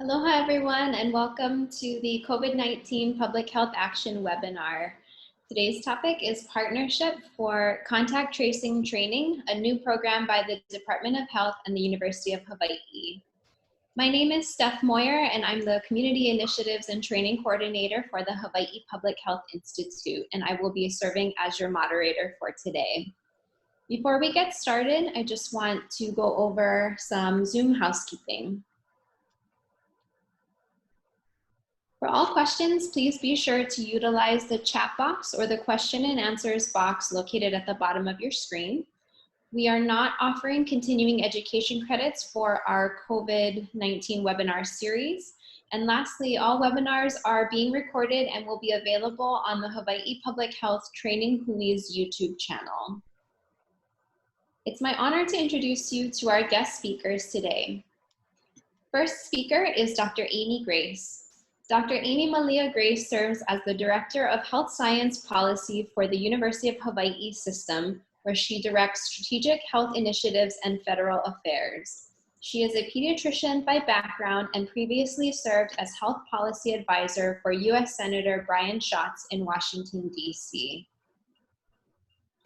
Aloha everyone, and welcome to the COVID-19 Public Health Action webinar. Today's topic is Partnership for Contact Tracing Training, a new program by the Department of Health and the University of Hawaii. My name is Steph Moyer, and I'm the Community Initiatives and Training Coordinator for the Hawaii Public Health Institute, and I will be serving as your moderator for today. Before we get started, I just want to go over some Zoom housekeeping. For all questions, please be sure to utilize the chat box or the question and answers box located at the bottom of your screen. We are not offering continuing education credits for our COVID-19 webinar series. And lastly, all webinars are being recorded and will be available on the Hawaii Public Health Training Hui's YouTube channel. It's my honor to introduce you to our guest speakers today. First speaker is Dr. Aimee Grace. Dr. Aimee Grace serves as the Director of Health Science Policy for the University of Hawaii system, where she directs strategic health initiatives and federal affairs. She is a pediatrician by background and previously served as health policy advisor for U.S. Senator Brian Schatz in Washington, D.C.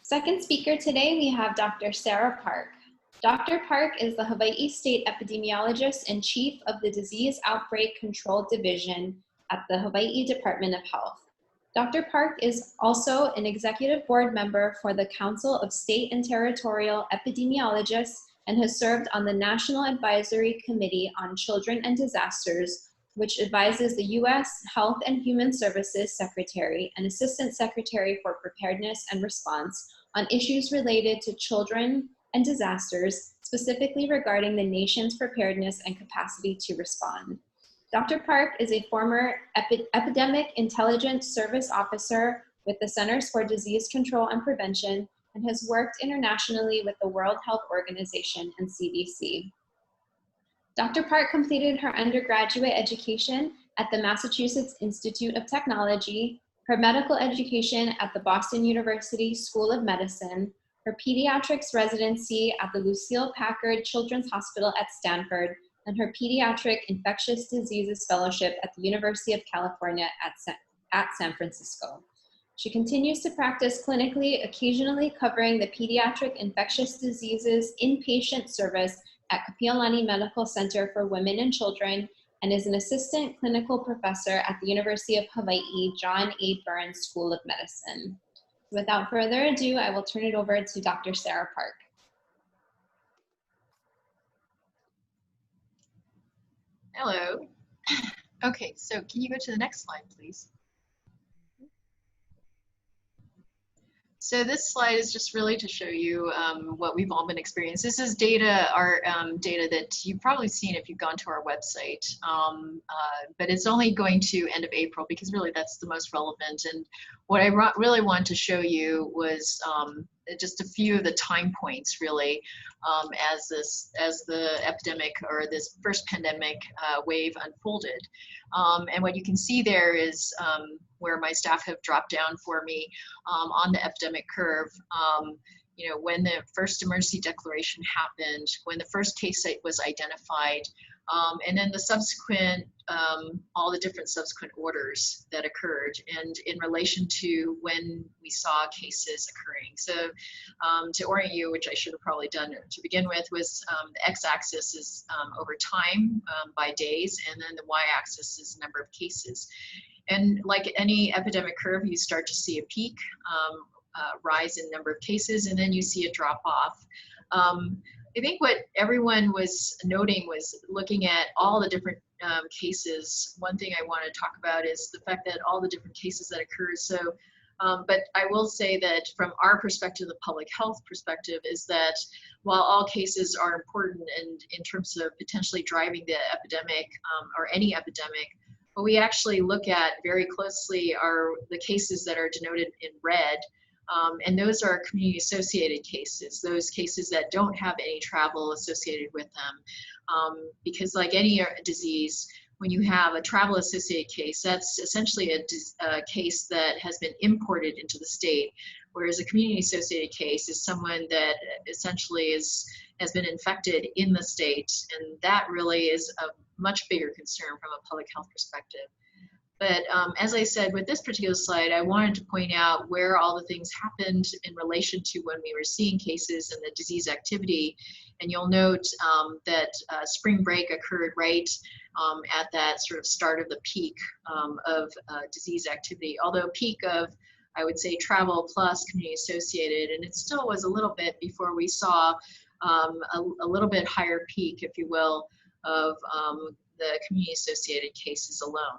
Second speaker today, we have Dr. Sarah Park. Dr. Park is the Hawaii State Epidemiologist and Chief of the Disease Outbreak Control Division at the Hawaii Department of Health. Dr. Park is also an executive board member for the Council of State and Territorial Epidemiologists and has served on the National Advisory Committee on Children and Disasters, which advises the U.S. Health and Human Services Secretary and Assistant Secretary for Preparedness and Response on issues related to children and disasters, specifically regarding the nation's preparedness and capacity to respond. Dr. Park is a former Epidemic Intelligence Service Officer with the Centers for Disease Control and Prevention and has worked internationally with the World Health Organization and CDC. Dr. Park completed her undergraduate education at the Massachusetts Institute of Technology, her medical education at the Boston University School of Medicine, her pediatrics residency at the Lucile Packard Children's Hospital at Stanford, and her pediatric infectious diseases fellowship at the University of California at San Francisco. She continues to practice clinically, occasionally covering the pediatric infectious diseases inpatient service at Kapiolani Medical Center for Women and Children, and is an assistant clinical professor at the University of Hawaii John A. Burns School of Medicine. Without further ado, I will turn it over to Dr. Sarah Park. Hello. Okay, so can you go to the next slide, please? So this slide is just really to show you what we've all been experiencing. This is data, our data that you've probably seen if you've gone to our website, but it's only going to end of April because really that's the most relevant. And what I really want to show you was just a few of the time points really as the epidemic or this first pandemic wave unfolded. And what you can see there is where my staff have dropped down for me on the epidemic curve. You know, when the first emergency declaration happened, when the first case site was identified, and then the subsequent, all the different subsequent orders that occurred, and in relation to when we saw cases occurring. So to orient you, which I should have probably done to begin with, was the x-axis is over time by days, and then the y-axis is number of cases. And like any epidemic curve, you start to see a peak, rise in number of cases, and then you see a drop off. I think what everyone was noting was looking at all the different cases. One thing I want to talk about is the fact that all the different cases that occurred. So, but I will say that from our perspective, the public health perspective, is that while all cases are important and in terms of potentially driving the epidemic or any epidemic, what we actually look at very closely are the cases that are denoted in red. And those are community-associated cases, those cases that don't have any travel associated with them. Because like any disease, when you have a travel-associated case, that's essentially a case that has been imported into the state, whereas a community-associated case is someone that essentially has been infected in the state, and that really is much bigger concern from a public health perspective. But as I said, with this particular slide, I wanted to point out where all the things happened in relation to when we were seeing cases and the disease activity. And you'll note that spring break occurred right at that sort of start of the peak of disease activity, although peak of, I would say, travel plus community associated, and it still was a little bit before we saw a little bit higher peak, if you will, of the community associated cases alone.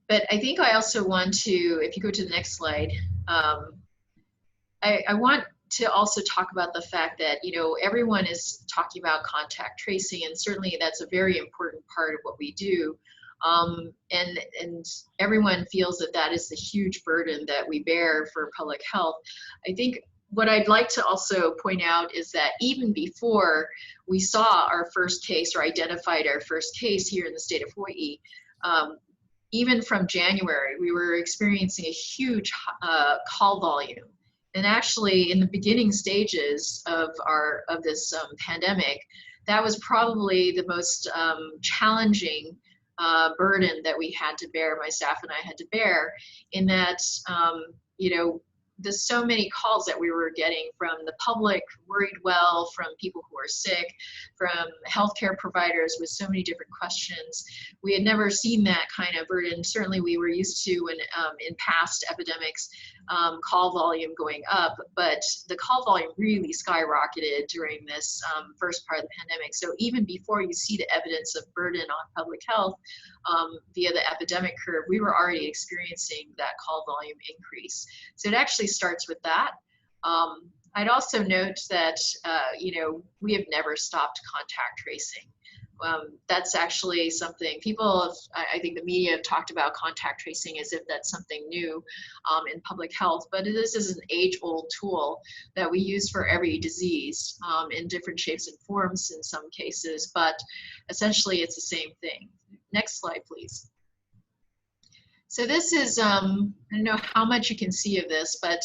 But I think I also want to, if you go to the next slide, I want to also talk about the fact that, you know, everyone is talking about contact tracing, and certainly that's a very important part of what we do. And everyone feels that that is the huge burden that we bear for public health. I think what I'd like to also point out is that even before we saw our first case or identified our first case here in the state of Hawaii, even from January, we were experiencing a huge call volume. And actually, in the beginning stages of this pandemic, that was probably the most challenging burden that we had to bear, my staff and I had to bear, in that, you know, there's so many calls that we were getting from the public worried well, from people who are sick, from healthcare providers with so many different questions. We had never seen that kind of burden. Certainly we were used to in past epidemics, call volume going up, but the call volume really skyrocketed during this first part of the pandemic. So even before you see the evidence of burden on public health via the epidemic curve, we were already experiencing that call volume increase. So it actually starts with that. I'd also note that, you know, we have never stopped contact tracing. That's actually something people, I think the media have talked about contact tracing as if that's something new in public health, but this is an age-old tool that we use for every disease in different shapes and forms in some cases, but essentially it's the same thing. Next slide, please. So this is, I don't know how much you can see of this, but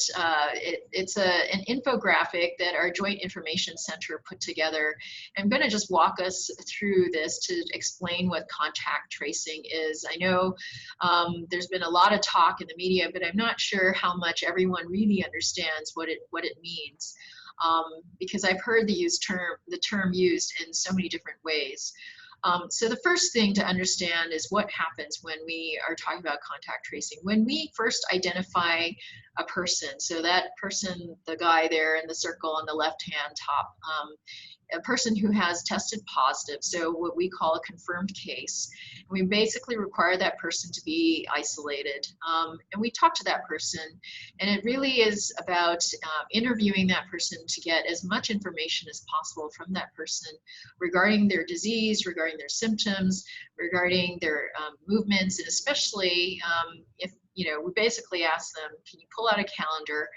it's an infographic that our Joint Information Center put together. I'm going to just walk us through this to explain what contact tracing is. I know there's been a lot of talk in the media, but I'm not sure how much everyone really understands what it means, because I've heard the term used in so many different ways. So the first thing to understand is what happens when we are talking about contact tracing. When we first identify a person, so that person, the guy there in the circle on the left-hand top, a person who has tested positive, so what we call a confirmed case, we basically require that person to be isolated. And we talk to that person, and it really is about interviewing that person to get as much information as possible from that person regarding their disease, regarding their symptoms, regarding their movements, and especially if, you know, we basically ask them, can you pull out a calendar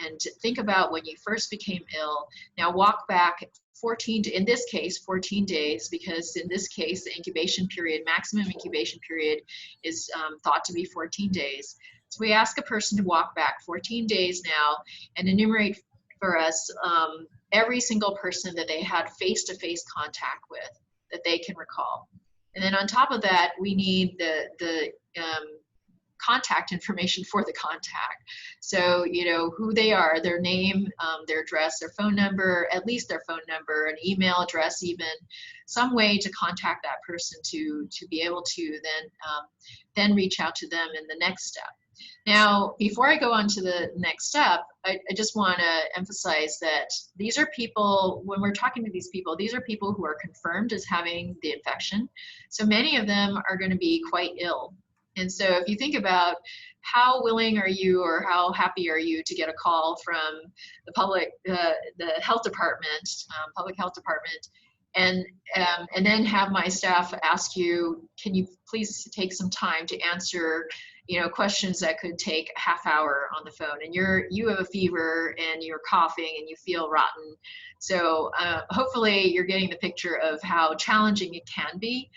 and think about when you first became ill? Now walk back 14, in this case, 14 days, because in this case, the incubation period, maximum incubation period is thought to be 14 days. So we ask a person to walk back 14 days now and enumerate for us every single person that they had face-to-face contact with that they can recall. And then on top of that, we need the contact information for the contact. So, you know, who they are, their name, their address, their phone number, at least their phone number, an email address even, some way to contact that person to be able to then reach out to them in the next step. Now, before I go on to the next step, I just want to emphasize that these are people, when we're talking to these people, these are people who are confirmed as having the infection. So many of them are going to be quite ill. And so if you think about how willing are you or how happy are you to get a call from the health department, public health department, and then have my staff ask you, can you please take some time to answer, questions that could take a half hour on the phone, and you have a fever and you're coughing and you feel rotten. So hopefully you're getting the picture of how challenging it can be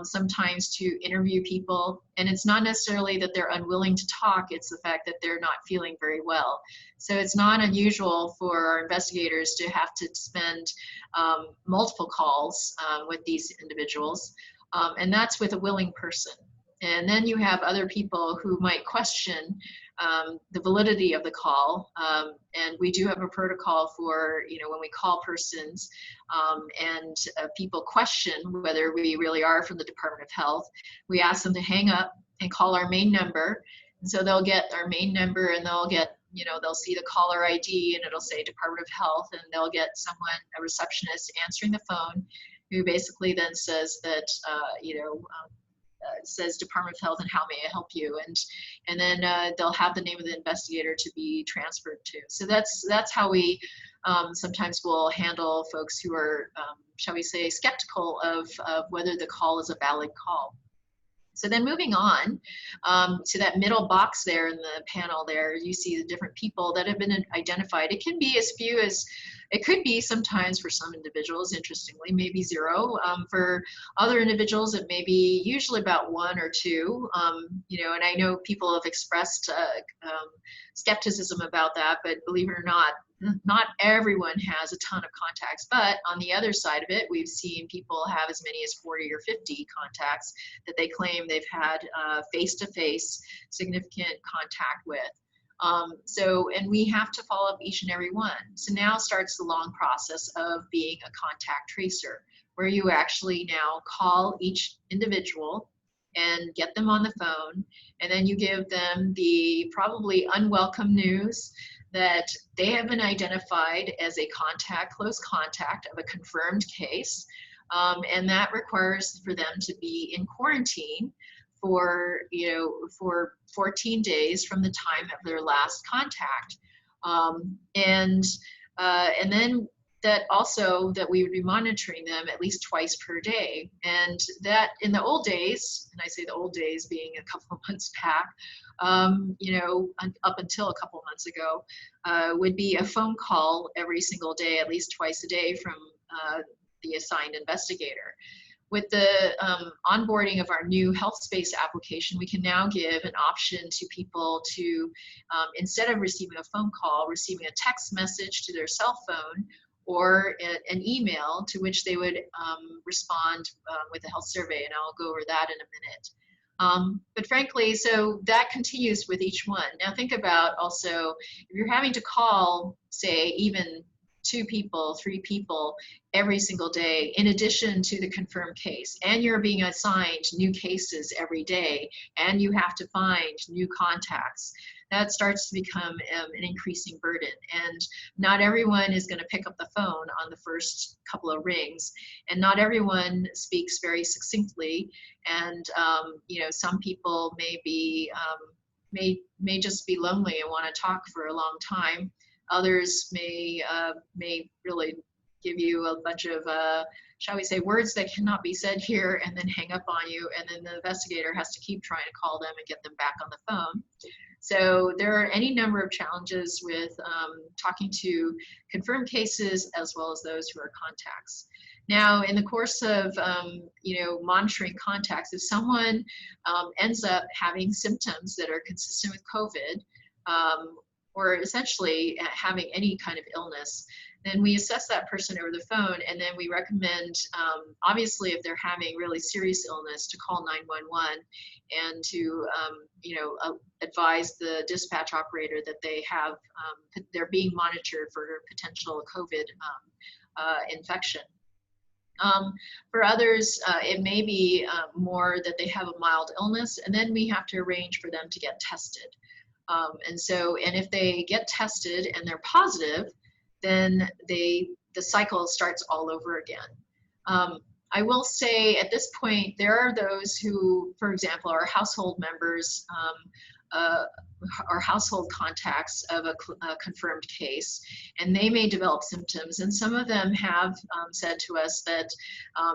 sometimes to interview people. And it's not necessarily that they're unwilling to talk, it's the fact that they're not feeling very well. So it's not unusual for our investigators to have to spend multiple calls with these individuals, and that's with a willing person. And then you have other people who might question the validity of the call. And we do have a protocol for, when we call persons and people question whether we really are from the Department of Health, we ask them to hang up and call our main number. And so they'll get our main number, and they'll get, they'll see the caller ID, and it'll say Department of Health, and they'll get someone, a receptionist, answering the phone, who basically then says that, says Department of Health and how may I help you, and then they'll have the name of the investigator to be transferred to. So that's how we sometimes will handle folks who are, shall we say, skeptical of whether the call is a valid call. So then moving on to that middle box there in the panel there, you see the different people that have been identified. It can be as few as, it could be sometimes for some individuals, interestingly, maybe 0. For other individuals, it may be usually about 1 or 2. And I know people have expressed skepticism about that, but believe it or not everyone has a ton of contacts. But on the other side of it, we've seen people have as many as 40 or 50 contacts that they claim they've had face-to-face significant contact with. And we have to follow up each and every one. So now starts the long process of being a contact tracer, where you actually now call each individual and get them on the phone, and then you give them the probably unwelcome news that they have been identified as a close contact of a confirmed case, and that requires for them to be in quarantine for 14 days from the time of their last contact, and then that also that we would be monitoring them at least twice per day. And that in the old days, and I say the old days being a couple of months back, up until a couple of months ago, would be a phone call every single day, at least twice a day, from the assigned investigator. With the onboarding of our new health space application, we can now give an option to people to, instead of receiving a phone call, receiving a text message to their cell phone or an email to which they would respond with a health survey, and I'll go over that in a minute. But frankly, so that continues with each one. Now think about also, if you're having to call, say, even 2 people, 3 people every single day, in addition to the confirmed case, and you're being assigned new cases every day, and you have to find new contacts, that starts to become an increasing burden. And not everyone is going to pick up the phone on the first couple of rings, and not everyone speaks very succinctly, and some people may be may just be lonely and want to talk for a long time. Others may really give you a bunch of, shall we say, words that cannot be said here, and then hang up on you, and then the investigator has to keep trying to call them and get them back on the phone. So there are any number of challenges with talking to confirmed cases as well as those who are contacts. Now, in the course of monitoring contacts, if someone ends up having symptoms that are consistent with COVID, or essentially having any kind of illness, then we assess that person over the phone, and then we recommend, obviously, if they're having really serious illness, to call 911 and to, advise the dispatch operator that they have, they're being monitored for potential COVID infection. For others, it may be more that they have a mild illness, and then we have to arrange for them to get tested. And if they get tested and they're positive, then the cycle starts all over again. I will say at this point, there are those who, for example, are household members or household contacts of a confirmed case, and they may develop symptoms. And some of them have said to us that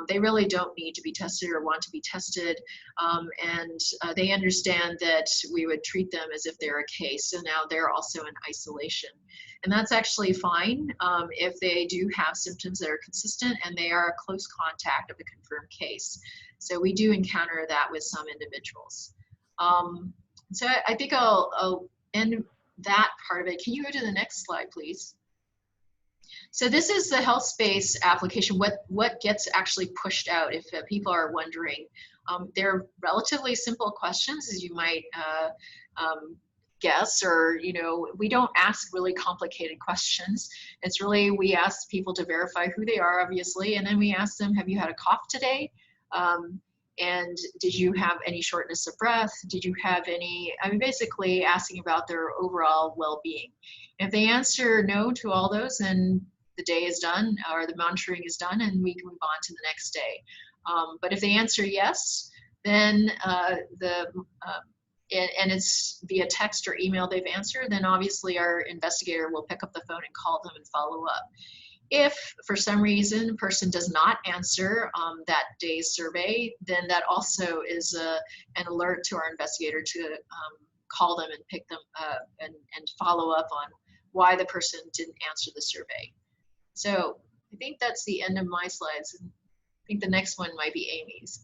they really don't need to be tested or want to be tested, and they understand that we would treat them as if they're a case. So now they're also in isolation. And that's actually fine if they do have symptoms that are consistent and they are a close contact of a confirmed case. So we do encounter that with some individuals. So I think I'll end that part of it. Can you go to the next slide, please? So this is the health space application. What gets actually pushed out, if people are wondering. They're relatively simple questions, as you might guess, or, you know, we don't ask really complicated questions. It's really, we ask people to verify who they are, obviously, and then we ask them, have you had a cough today? And did you have any shortness of breath? Did you have any, I mean, basically asking about their overall well-being. If they answer no to all those, then the day is done, or the monitoring is done, and we can move on to the next day. But if they answer yes, then and it's via text or email they've answered, then obviously our investigator will pick up the phone and call them and follow up. If for some reason the person does not answer that day's survey, then that also is an alert to our investigator to call them and pick them and follow up on why the person didn't answer the survey. So I think that's the end of my slides. I think the next one might be Aimee's.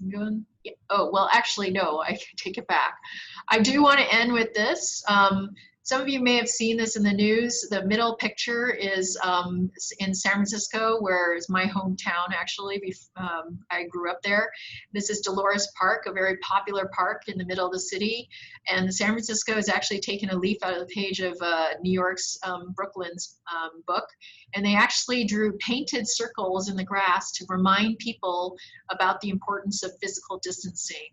Yeah. Oh, well, actually, no, I can take it back. I do want to end with this. Some of you may have seen this in the news. The middle picture is in San Francisco, where is my hometown, actually. I grew up there. This is Dolores Park, a very popular park in the middle of the city. And San Francisco has actually taken a leaf out of the page of New York's Brooklyn's book. And they actually drew painted circles in the grass to remind people about the importance of physical distancing.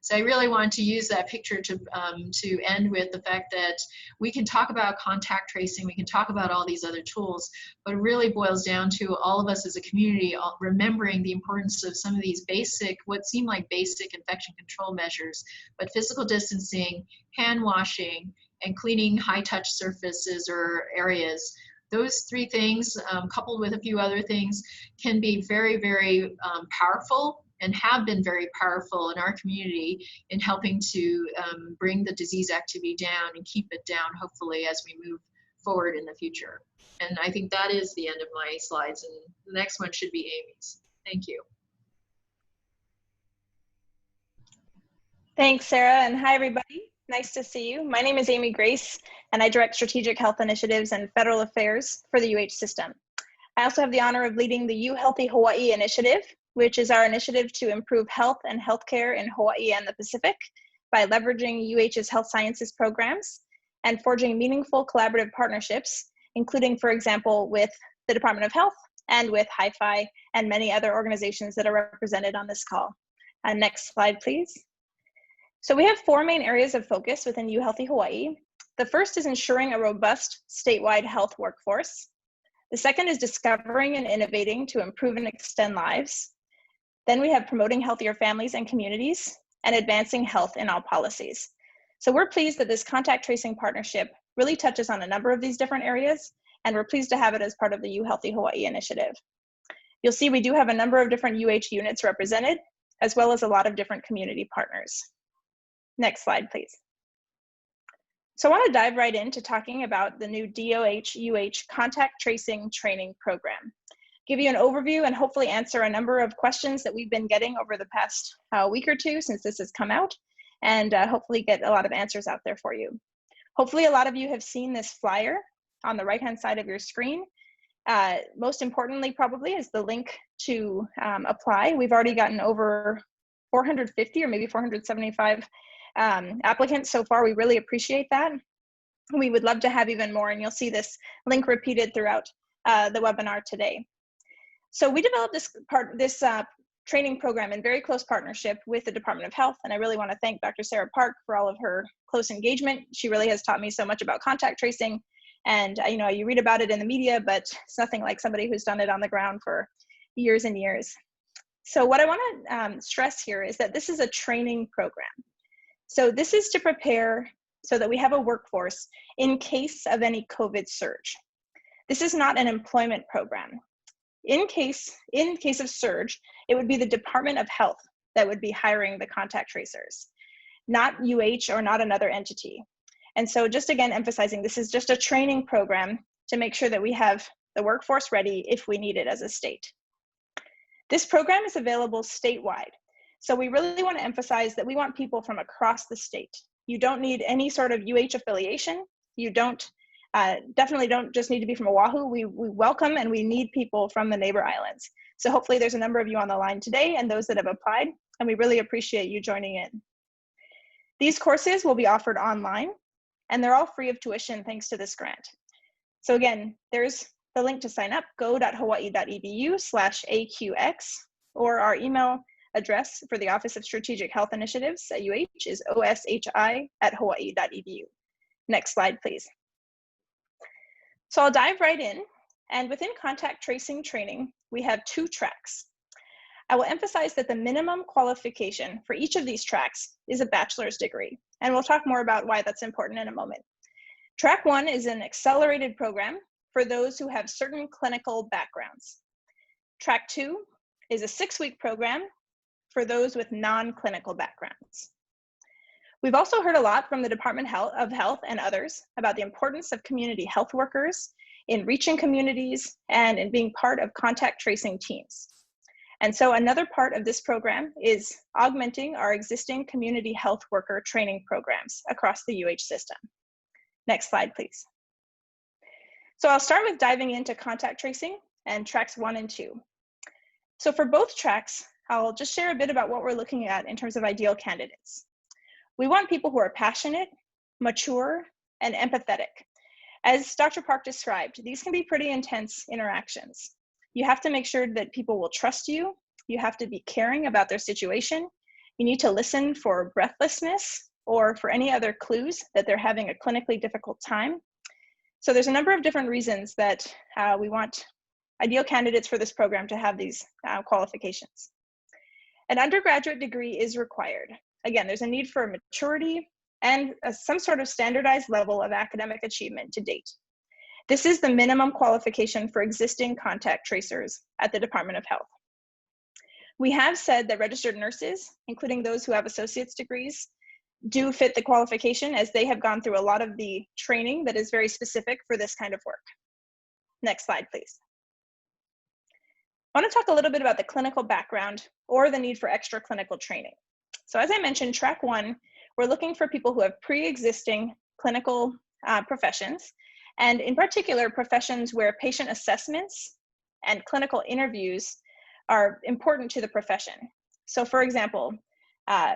So I really wanted to use that picture to end with the fact that we can talk about contact tracing, we can talk about all these other tools, but it really boils down to all of us as a community remembering the importance of some of these basic, what seem like basic infection control measures, but physical distancing, hand washing, and cleaning high-touch surfaces or areas. Those three things, coupled with a few other things, can be very, very powerful and have been very powerful in our community in helping to bring the disease activity down and keep it down, hopefully, as we move forward in the future. And I think that is the end of my slides, and the next one should be Aimee's. Thank you. Thanks, Sarah, and hi, everybody. Nice to see you. My name is Aimee Grace, and I direct strategic health initiatives and federal affairs for the UH system. I also have the honor of leading the UHealthy Hawaii initiative, which is our initiative to improve health and healthcare in Hawaii and the Pacific by leveraging UH's health sciences programs and forging meaningful collaborative partnerships, including, for example, with the Department of Health and with HIPHI and many other organizations that are represented on this call. Next slide, please. So we have four main areas of focus within UHealthy Hawaii. The first is ensuring a robust statewide health workforce. The second is discovering and innovating to improve and extend lives. Then we have promoting healthier families and communities and advancing health in all policies. So we're pleased that this contact tracing partnership really touches on a number of these different areas, and we're pleased to have it as part of the UHealthy Hawaii initiative. You'll see we do have a number of different UH units represented, as well as a lot of different community partners. Next slide, please. So I want to dive right into talking about the new DOH UH contact tracing training program. Give you an overview and hopefully answer a number of questions that we've been getting over the past week or two since this has come out, and hopefully get a lot of answers out there for you. Hopefully a lot of you have seen this flyer on the right-hand side of your screen. Most importantly, probably, is the link to apply. We've already gotten over 450 or maybe 475 applicants so far. We really appreciate that. We would love to have even more, and you'll see this link repeated throughout the webinar today. So we developed this training program in very close partnership with the Department of Health, and I really want to thank Dr. Sarah Park for all of her close engagement. She really has taught me so much about contact tracing, and you know, you read about it in the media, but it's nothing like somebody who's done it on the ground for years and years. So what I want to stress here is that this is a training program. So this is to prepare so that we have a workforce in case of any COVID surge. This is not an employment program. In case of surge, it would be the Department of Health that would be hiring the contact tracers, not UH or not another entity. And so just again emphasizing, this is just a training program to make sure that we have the workforce ready if we need it as a state. This program is available statewide. So we really want to emphasize that we want people from across the state. You don't need any sort of UH affiliation. You definitely don't just need to be from Oahu. We welcome and we need people from the neighbor islands. So hopefully there's a number of you on the line today and those that have applied, and we really appreciate you joining in. These courses will be offered online, and they're all free of tuition thanks to this grant. So again, there's the link to sign up, go.hawaii.edu/AQX, or our email address for the Office of Strategic Health Initiatives at UH is oshi@hawaii.edu. Next slide, please. So I'll dive right in, and within contact tracing training, we have 2 tracks. I will emphasize that the minimum qualification for each of these tracks is a bachelor's degree, and we'll talk more about why that's important in a moment. Track 1 is an accelerated program for those who have certain clinical backgrounds. Track 2 is a 6-week program for those with non-clinical backgrounds. We've also heard a lot from the Department of Health and others about the importance of community health workers in reaching communities and in being part of contact tracing teams. And so another part of this program is augmenting our existing community health worker training programs across the UH system. Next slide, please. So I'll start with diving into contact tracing and tracks 1 and 2. So for both tracks, I'll just share a bit about what we're looking at in terms of ideal candidates. We want people who are passionate, mature, and empathetic. As Dr. Park described, these can be pretty intense interactions. You have to make sure that people will trust you. You have to be caring about their situation. You need to listen for breathlessness or for any other clues that they're having a clinically difficult time. So there's a number of different reasons that we want ideal candidates for this program to have these qualifications. An undergraduate degree is required. Again, there's a need for maturity and some sort of standardized level of academic achievement to date. This is the minimum qualification for existing contact tracers at the Department of Health. We have said that registered nurses, including those who have associate's degrees, do fit the qualification as they have gone through a lot of the training that is very specific for this kind of work. Next slide, please. I want to talk a little bit about the clinical background or the need for extra clinical training. So as I mentioned, track 1, we're looking for people who have pre-existing clinical professions, and in particular, professions where patient assessments and clinical interviews are important to the profession. So for example,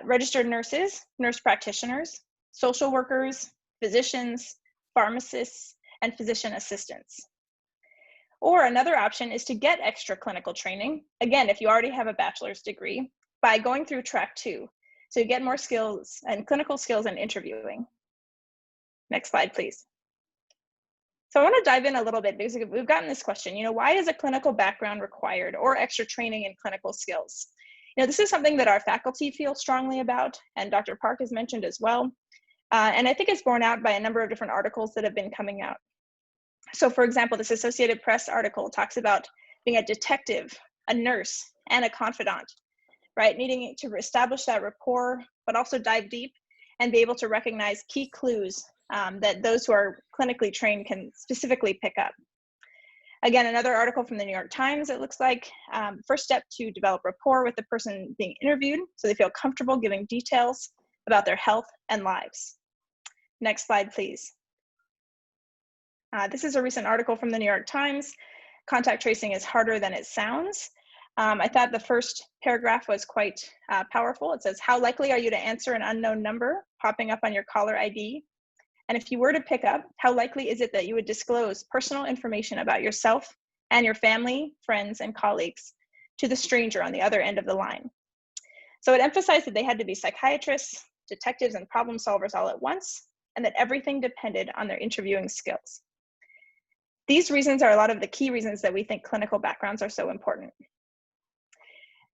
registered nurses, nurse practitioners, social workers, physicians, pharmacists, and physician assistants. Or another option is to get extra clinical training, again, if you already have a bachelor's degree, by going through track 2. So you get more skills and clinical skills in interviewing. Next slide, please. So I want to dive in a little bit because we've gotten this question, why is a clinical background required or extra training in clinical skills? This is something that our faculty feel strongly about, and Dr. Park has mentioned as well. And I think it's borne out by a number of different articles that have been coming out. So for example, this Associated Press article talks about being a detective, a nurse, and a confidant, right? Needing to establish that rapport, but also dive deep and be able to recognize key clues that those who are clinically trained can specifically pick up. Again, another article from the New York Times, it looks like, first step to develop rapport with the person being interviewed so they feel comfortable giving details about their health and lives. Next slide, please. This is a recent article from the New York Times. Contact tracing is harder than it sounds. I thought the first paragraph was quite powerful. It says, how likely are you to answer an unknown number popping up on your caller ID? And if you were to pick up, how likely is it that you would disclose personal information about yourself and your family, friends, and colleagues to the stranger on the other end of the line? So it emphasized that they had to be psychiatrists, detectives, and problem solvers all at once, and that everything depended on their interviewing skills. These reasons are a lot of the key reasons that we think clinical backgrounds are so important.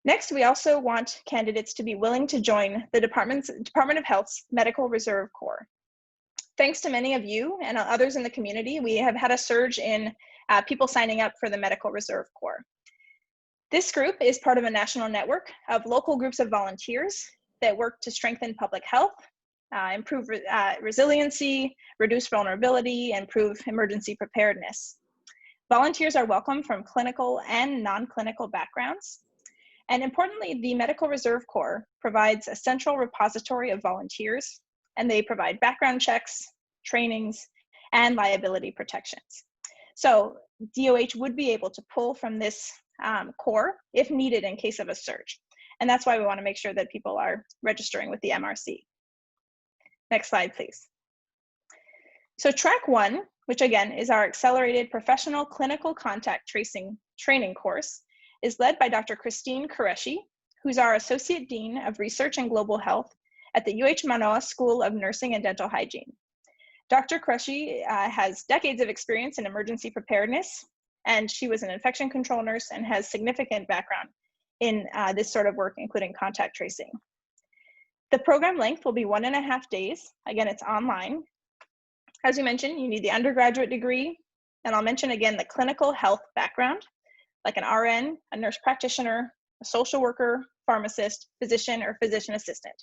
Next, we also want candidates to be willing to join the Department of Health's Medical Reserve Corps. Thanks to many of you and others in the community, we have had a surge in people signing up for the Medical Reserve Corps. This group is part of a national network of local groups of volunteers that work to strengthen public health, improve resiliency, reduce vulnerability, and improve emergency preparedness. Volunteers are welcome from clinical and non-clinical backgrounds. And importantly, the Medical Reserve Corps provides a central repository of volunteers, and they provide background checks, trainings, and liability protections. So DOH would be able to pull from this Corps if needed in case of a surge. And that's why we want to make sure that people are registering with the MRC. Next slide, please. So track 1, which again is our accelerated professional clinical contact tracing training course, is led by Dr. Christine Qureshi, who's our Associate Dean of Research and Global Health at the UH Manoa School of Nursing and Dental Hygiene. Dr. Qureshi has decades of experience in emergency preparedness, and she was an infection control nurse and has significant background in this sort of work, including contact tracing. The program length will be 1.5 days. Again, it's online. As we mentioned, you need the undergraduate degree, and I'll mention again the clinical health background, like an RN, a nurse practitioner, a social worker, pharmacist, physician, or physician assistant.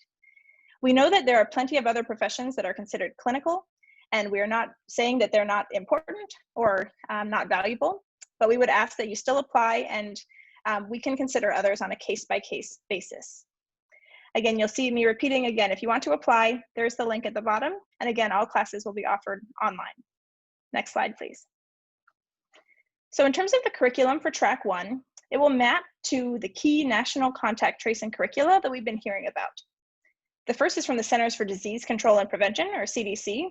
We know that there are plenty of other professions that are considered clinical, and we are not saying that they're not important or not valuable, but we would ask that you still apply, and we can consider others on a case-by-case basis. Again, you'll see me repeating again, if you want to apply, there's the link at the bottom, and again, all classes will be offered online. Next slide, please. So in terms of the curriculum for track 1, it will map to the key national contact tracing curricula that we've been hearing about. The first is from the Centers for Disease Control and Prevention, or CDC.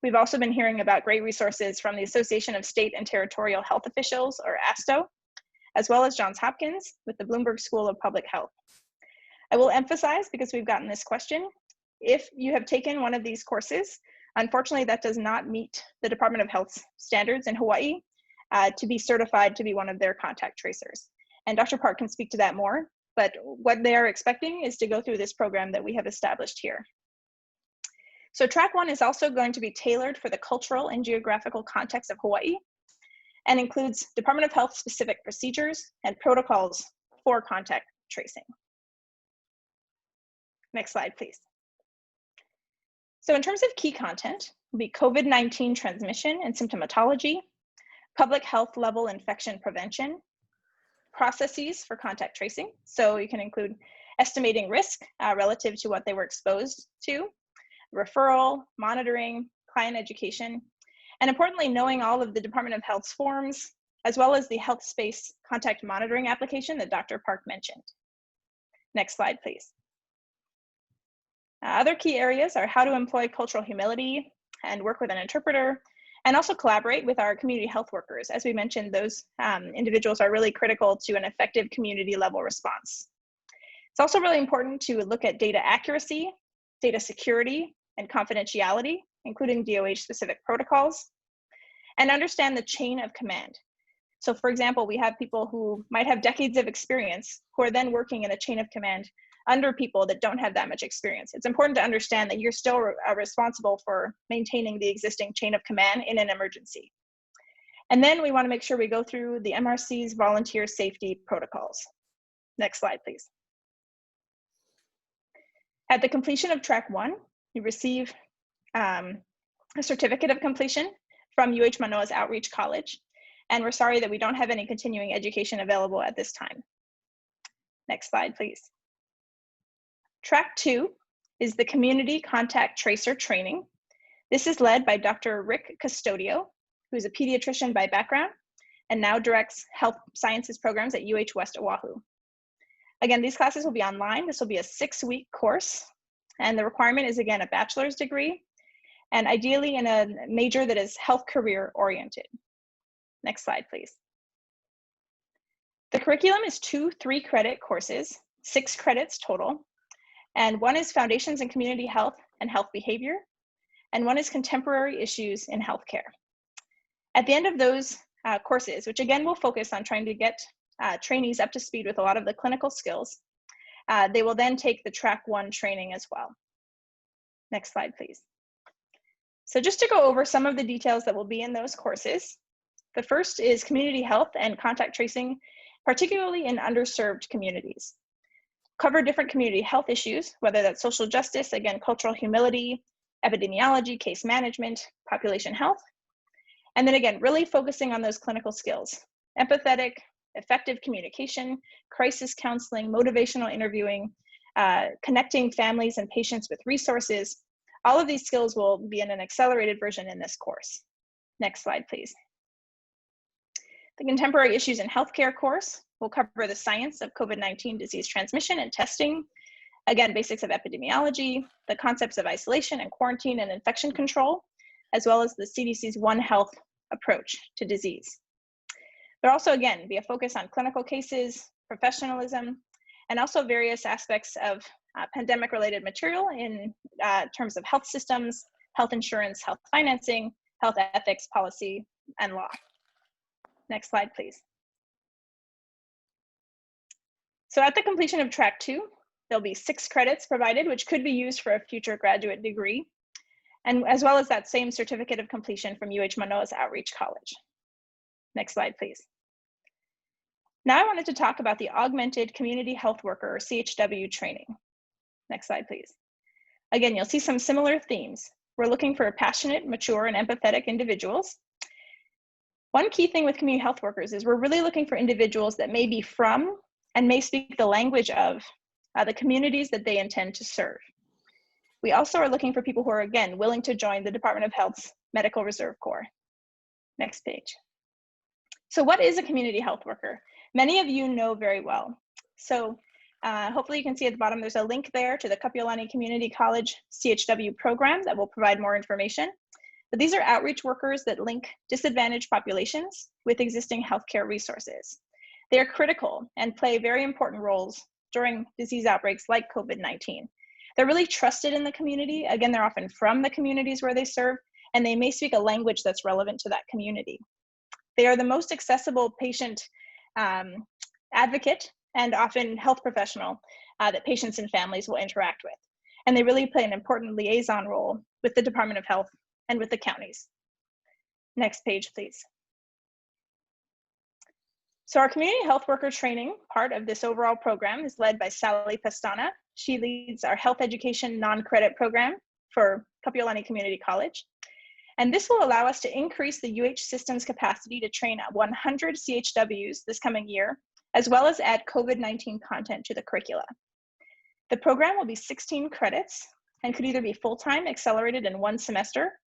We've also been hearing about great resources from the Association of State and Territorial Health Officials, or ASTO, as well as Johns Hopkins with the Bloomberg School of Public Health. I will emphasize, because we've gotten this question, if you have taken one of these courses, unfortunately that does not meet the Department of Health's standards in Hawaii to be certified to be one of their contact tracers. And Dr. Park can speak to that more, but what they are expecting is to go through this program that we have established here. So track 1 is also going to be tailored for the cultural and geographical context of Hawaii and includes Department of Health specific procedures and protocols for contact tracing. Next slide, please. So in terms of key content, will be COVID-19 transmission and symptomatology, public health level infection prevention, processes for contact tracing. So you can include estimating risk relative to what they were exposed to, referral, monitoring, client education, and importantly, knowing all of the Department of Health's forms, as well as the health space contact monitoring application that Dr. Park mentioned. Next slide, please. Other key areas are how to employ cultural humility and work with an interpreter, and also collaborate with our community health workers. As we mentioned, those individuals are really critical to an effective community level response. It's also really important to look at data accuracy, data security, and confidentiality, including DOH specific protocols, and understand the chain of command. So for example, we have people who might have decades of experience who are then working in a chain of command under people that don't have that much experience. It's important to understand that you're still responsible for maintaining the existing chain of command in an emergency. And then we want to make sure we go through the MRC's volunteer safety protocols. Next slide, please. At the completion of track 1, you receive a certificate of completion from UH Manoa's Outreach College. And we're sorry that we don't have any continuing education available at this time. Next slide, please. Track 2 is the Community Contact Tracer Training. This is led by Dr. Rick Custodio, who is a pediatrician by background and now directs health sciences programs at UH West Oahu. Again, these classes will be online. This will be a 6-week course, and the requirement is, again, a bachelor's degree, and ideally in a major that is health career oriented. Next slide, please. The curriculum is 2 3-credit courses, 6 credits total, and one is Foundations in Community Health and Health Behavior, and one is Contemporary Issues in Healthcare. At the end of those courses, which again will focus on trying to get trainees up to speed with a lot of the clinical skills, they will then take the track 1 training as well. Next slide, please. So just to go over some of the details that will be in those courses, the first is community health and contact tracing, particularly in underserved communities. Cover different community health issues, whether that's social justice, again, cultural humility, epidemiology, case management, population health. And then again, really focusing on those clinical skills, empathetic, effective communication, crisis counseling, motivational interviewing, connecting families and patients with resources. All of these skills will be in an accelerated version in this course. Next slide, please. The Contemporary Issues in Healthcare course will cover the science of COVID-19 disease transmission and testing, again, basics of epidemiology, the concepts of isolation and quarantine and infection control, as well as the CDC's One Health approach to disease. There'll also, again, be a focus on clinical cases, professionalism, and also various aspects of pandemic-related material in terms of health systems, health insurance, health financing, health ethics, policy, and law. Next slide, please. So at the completion of track 2, there'll be 6 credits provided, which could be used for a future graduate degree, and as well as that same certificate of completion from Manoa's Outreach College. Next slide, please. Now I wanted to talk about the Augmented Community Health Worker, or CHW, training. Next slide, please. Again, you'll see some similar themes. We're looking for passionate, mature, and empathetic individuals. One key thing with community health workers is we're really looking for individuals that may be from and may speak the language of the communities that they intend to serve. We also are looking for people who are, again, willing to join the Department of Health's Medical Reserve Corps. Next page. So what is a community health worker? Many of you know very well. So hopefully you can see at the bottom, there's a link there to the Kapiolani Community College CHW program that will provide more information. But these are outreach workers that link disadvantaged populations with existing healthcare resources. They are critical and play very important roles during disease outbreaks like COVID-19. They're really trusted in the community. Again, they're often from the communities where they serve, and they may speak a language that's relevant to that community. They are the most accessible patient advocate and often health professional that patients and families will interact with. And they really play an important liaison role with the Department of Health and with the counties. Next page, please. So our community health worker training part of this overall program is led by Sally Pestana. She leads our health education non-credit program for Kapiolani Community College. And this will allow us to increase the UH system's capacity to train 100 CHWs this coming year, as well as add COVID-19 content to the curricula. The program will be 16 credits and could either be full-time accelerated in 1 semester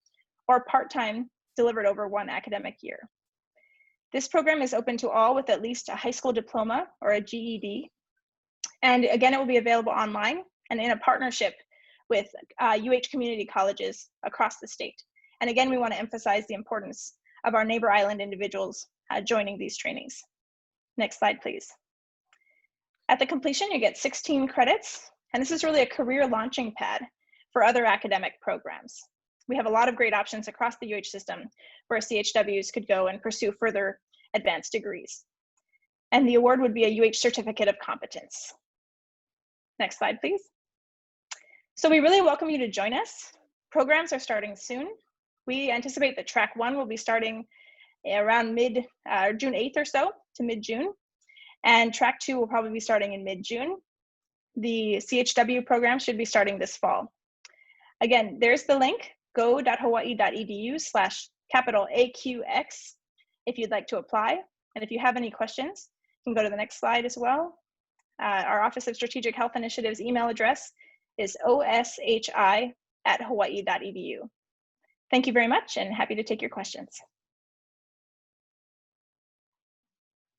or part-time delivered over 1 academic year. This program is open to all with at least a high school diploma or a GED. And again, it will be available online and in a partnership with UH community colleges across the state. And again, we want to emphasize the importance of our neighbor island individuals joining these trainings. Next slide, please. At the completion, you get 16 credits, and this is really a career launching pad for other academic programs. We have a lot of great options across the UH system where CHWs could go and pursue further advanced degrees. And the award would be a UH Certificate of Competence. Next slide, please. So we really welcome you to join us. Programs are starting soon. We anticipate that track 1 will be starting around June 8th or so to mid-June. And track 2 will probably be starting in mid-June. The CHW program should be starting this fall. Again, there's the link, go.hawaii.edu/AQX if you'd like to apply. And if you have any questions, you can go to the next slide as well. Our Office of Strategic Health Initiatives email address is oshi@hawaii.edu. Thank you very much and happy to take your questions.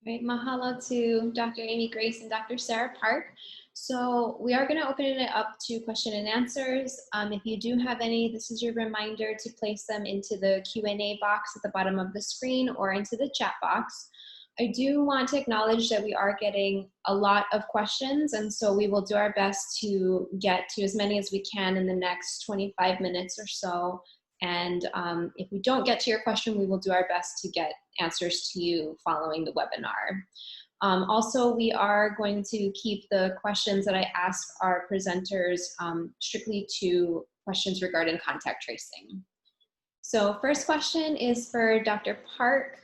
Great, mahalo to Dr. Aimee Grace and Dr. Sarah Park. So we are going to open it up to question and answers. If you do have any, this is your reminder to place them into the Q&A box at the bottom of the screen or into the chat box. I do want to acknowledge that we are getting a lot of questions, and so we will do our best to get to as many as we can in the next 25 minutes or so. And if we don't get to your question, we will do our best to get answers to you following the webinar. Also, we are going to keep the questions that I ask our presenters strictly to questions regarding contact tracing. So first question is for Dr. Park.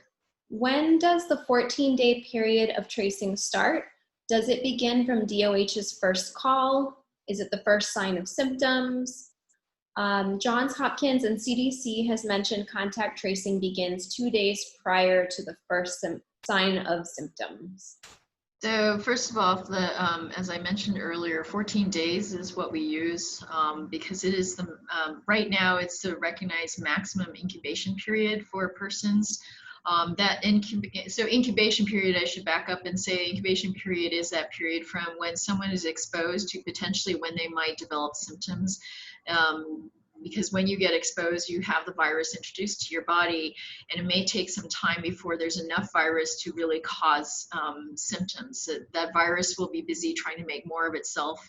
When does the 14-day period of tracing start? Does it begin from DOH's first call? Is it the first sign of symptoms? Johns Hopkins and CDC has mentioned contact tracing begins 2 days prior to the first sign of symptoms. So first of all, as I mentioned earlier, 14 days is what we use because it is the right now it's the recognized maximum incubation period for persons. So incubation period, I should back up and say incubation period is that period from when someone is exposed to potentially when they might develop symptoms. Because when you get exposed, you have the virus introduced to your body, and it may take some time before there's enough virus to really cause symptoms. That virus will be busy trying to make more of itself,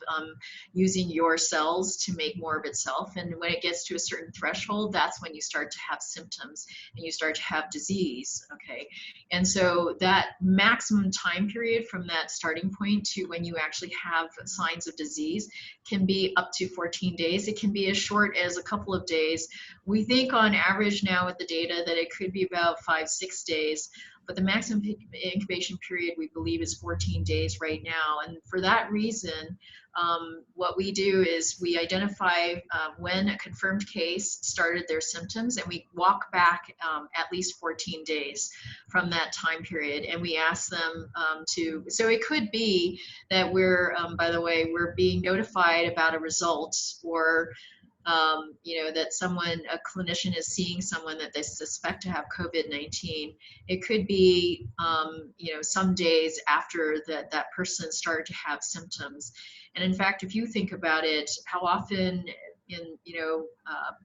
using your cells to make more of itself. And when it gets to a certain threshold, that's when you start to have symptoms and you start to have disease, okay? And so that maximum time period from that starting point to when you actually have signs of disease can be up to 14 days. It can be as short as a couple of days. We think on average now with the data that it could be about 5-6 days, but the maximum incubation period we believe is 14 days right now. And for that reason, what we do is we identify when a confirmed case started their symptoms, and we walk back at least 14 days from that time period, and we ask them so it could be that we're, by the way, we're being notified about a result, or that a clinician is seeing someone that they suspect to have COVID-19. It could be, some days after that person started to have symptoms. And in fact, if you think about it, how often in,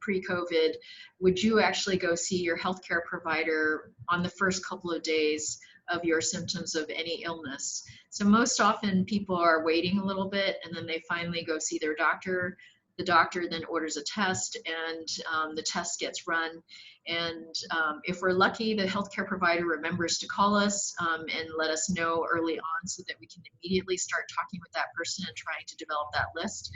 pre-COVID, would you actually go see your healthcare provider on the first couple of days of your symptoms of any illness? So most often people are waiting a little bit, and then they finally go see their doctor. The doctor then orders a test, and the test gets run. And if we're lucky, the healthcare provider remembers to call us and let us know early on so that we can immediately start talking with that person and trying to develop that list.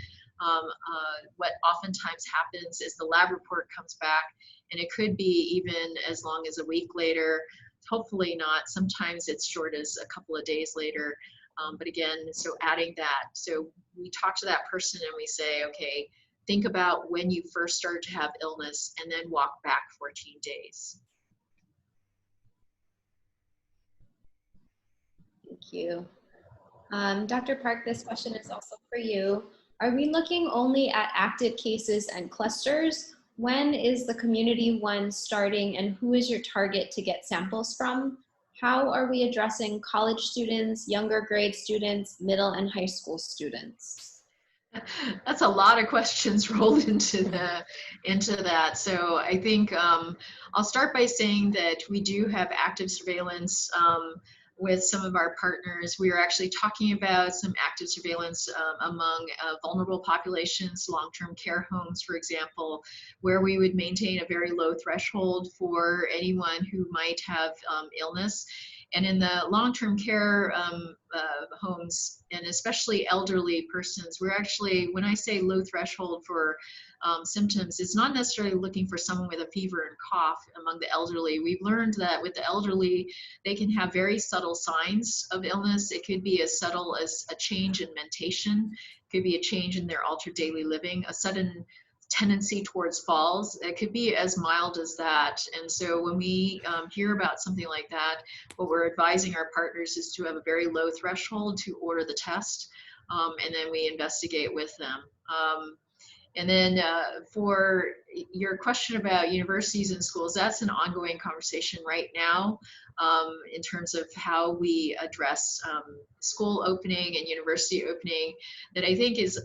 What oftentimes happens is the lab report comes back, and it could be even as long as a week later. Hopefully not. Sometimes it's short as a couple of days later. But again, so adding that, so we talk to that person and we say, okay, think about when you first started to have illness, and then walk back 14 days. Thank you. Dr. Park, this question is also for you. Are we looking only at active cases and clusters? When is the community one starting, and who is your target to get samples from? How are we addressing college students, younger grade students, middle and high school students? That's a lot of questions rolled into that. So I think I'll start by saying that we do have active surveillance with some of our partners. We are actually talking about some active surveillance among vulnerable populations, long-term care homes, for example, where we would maintain a very low threshold for anyone who might have illness. And in the long-term care homes, and especially elderly persons, we're actually, when I say low threshold for symptoms, it's not necessarily looking for someone with a fever and cough among the elderly. We've learned that with the elderly, they can have very subtle signs of illness. It could be as subtle as a change in mentation, it could be a change in their altered daily living, a sudden tendency towards falls. It could be as mild as that. And so when we hear about something like that, what we're advising our partners is to have a very low threshold to order the test, and then we investigate with them. And then for your question about universities and schools, that's an ongoing conversation right now in terms of how we address school opening and university opening, that I think is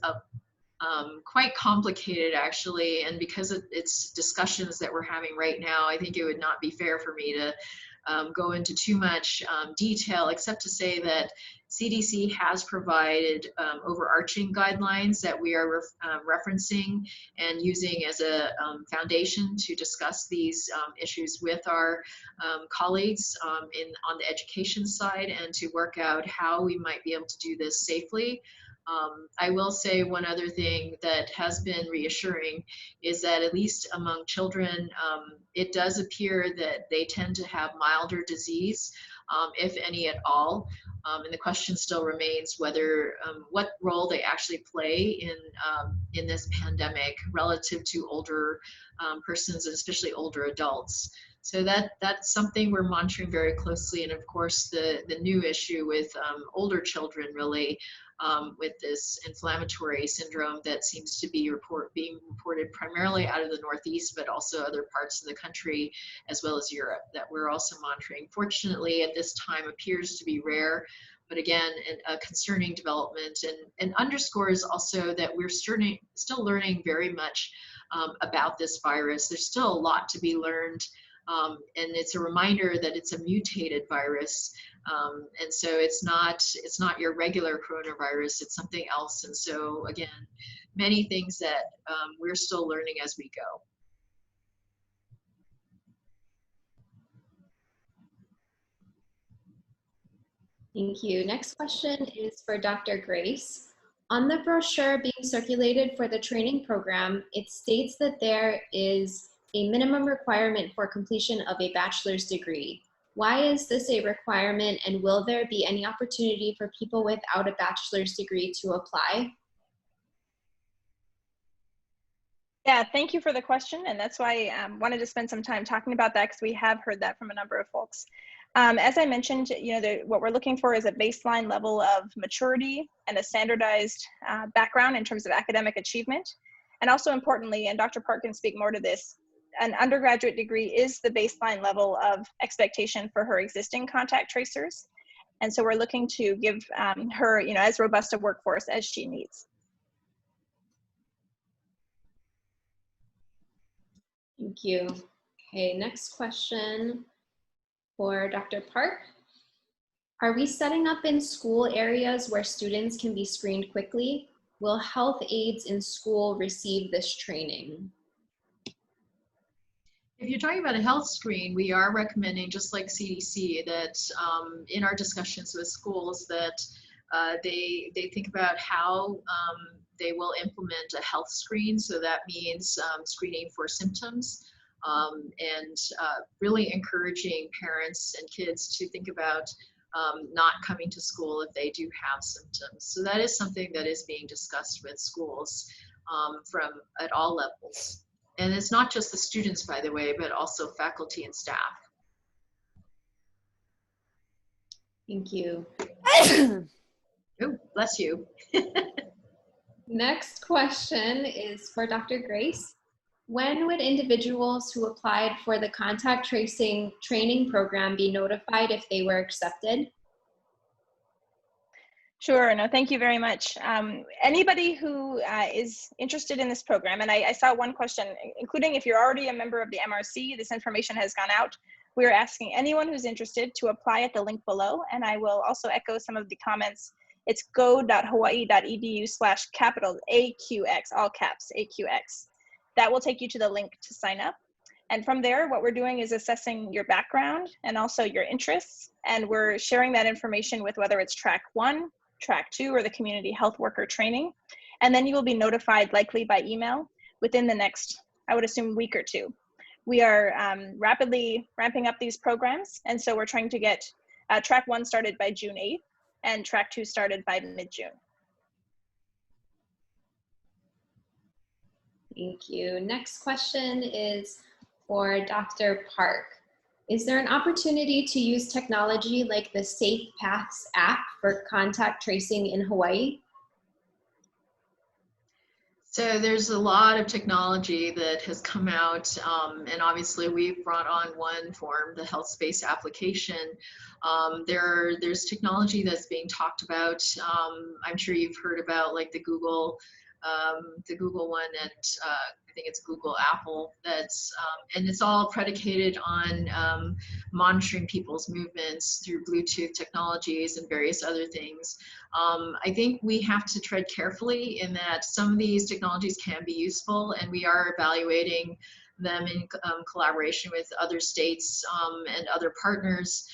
quite complicated actually. And because it's discussions that we're having right now, I think it would not be fair for me to go into too much detail, except to say that CDC has provided overarching guidelines that we are referencing and using as a foundation to discuss these issues with our colleagues on the education side, and to work out how we might be able to do this safely. I will say one other thing that has been reassuring is that at least among children, it does appear that they tend to have milder disease, if any at all. And the question still remains whether what role they actually play in this pandemic relative to older persons, and especially older adults. So that's something we're monitoring very closely. And of course, the new issue with older children really, with this inflammatory syndrome that seems to be being reported primarily out of the Northeast, but also other parts of the country, as well as Europe, that we're also monitoring. Fortunately, at this time appears to be rare, but again, a concerning development, and underscores also that we're still learning very much about this virus. There's still a lot to be learned. And it's a reminder that it's a mutated virus, and so it's not your regular coronavirus. It's something else. And so again, many things that we're still learning as we go. Thank you. Next question is for Dr. Grace. On the brochure being circulated for the training program, it states that there is a minimum requirement for completion of a bachelor's degree. Why is this a requirement, and will there be any opportunity for people without a bachelor's degree to apply? Yeah, thank you for the question. And that's why I wanted to spend some time talking about that, because we have heard that from a number of folks. As I mentioned, what we're looking for is a baseline level of maturity and a standardized background in terms of academic achievement. And also importantly, and Dr. Park can speak more to this, an undergraduate degree is the baseline level of expectation for her existing contact tracers. And so we're looking to give her, as robust a workforce as she needs. Thank you. Okay, next question for Dr. Park. Are we setting up in school areas where students can be screened quickly? Will health aides in school receive this training? If you're talking about a health screen, we are recommending, just like CDC, that in our discussions with schools, that they think about how they will implement a health screen. So that means screening for symptoms, and really encouraging parents and kids to think about not coming to school if they do have symptoms. So that is something that is being discussed with schools from at all levels. And it's not just the students, by the way, but also faculty and staff. Thank you. Oh, bless you. Next question is for Dr. Grace. When would individuals who applied for the contact tracing training program be notified if they were accepted? Sure, no, thank you very much. Anybody who is interested in this program, and I saw one question, including if you're already a member of the MRC, this information has gone out. We're asking anyone who's interested to apply at the link below, and I will also echo some of the comments. It's go.hawaii.edu/capital AQX, all caps, AQX. That will take you to the link to sign up. And from there, what we're doing is assessing your background and also your interests, and we're sharing that information with whether it's track 1, track 2, or the community health worker training. And then you will be notified likely by email within the next, I would assume, week or two. We are rapidly ramping up these programs. And so we're trying to get track 1 started by June 8th and track 2 started by mid-June. Thank you. Next question is for Dr. Park. Is there an opportunity to use technology like the Safe Paths app for contact tracing in Hawaii? So there's a lot of technology that has come out, and obviously we've brought on one form, the health space application. There's technology that's being talked about. I'm sure you've heard about, like the Google one at I think it's Google Apple, that's and it's all predicated on monitoring people's movements through Bluetooth technologies and various other things. I think we have to tread carefully in that some of these technologies can be useful, and we are evaluating them in collaboration with other states and other partners.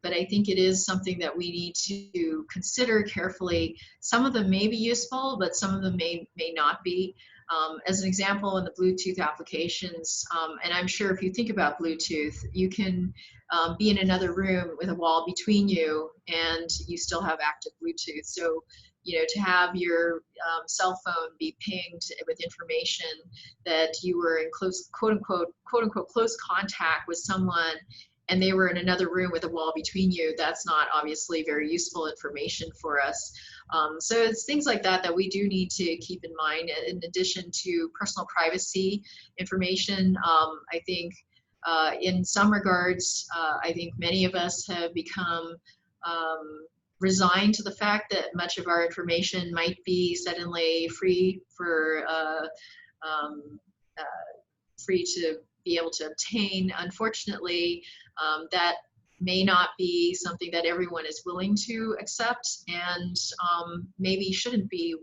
But I think it is something that we need to consider carefully. Some of them may be useful, but some of them may not be. As an example, in the Bluetooth applications, and I'm sure if you think about Bluetooth, you can be in another room with a wall between you and you still have active Bluetooth. So, you know, to have your cell phone be pinged with information that you were in close, quote unquote, close contact with someone and they were in another room with a wall between you, that's not obviously very useful information for us. So it's things like that that we do need to keep in mind. In addition to personal privacy information, I think in some regards, I think many of us have become resigned to the fact that much of our information might be suddenly free to be able to obtain. Unfortunately, that may not be something that everyone is willing to accept, and maybe shouldn't be